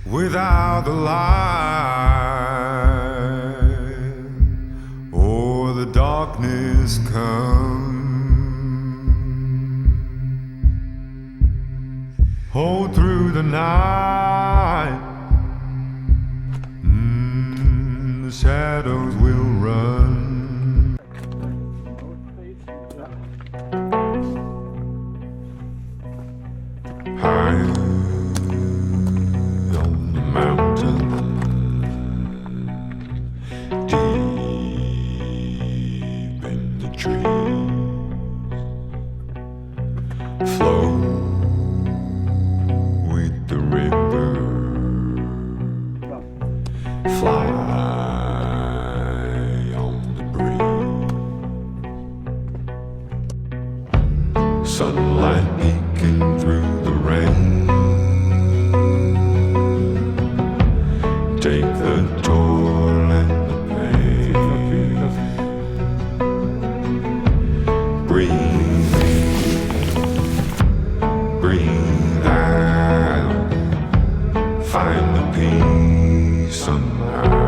Without the light or the darkness come, hold through the night, the shadows will run. High on the mountain, deep in the trees, flow with the river, fly on the breeze, sunlight peeking through the rain. Take the toil and the pain. Breathe in, breathe out. Find the peace somehow.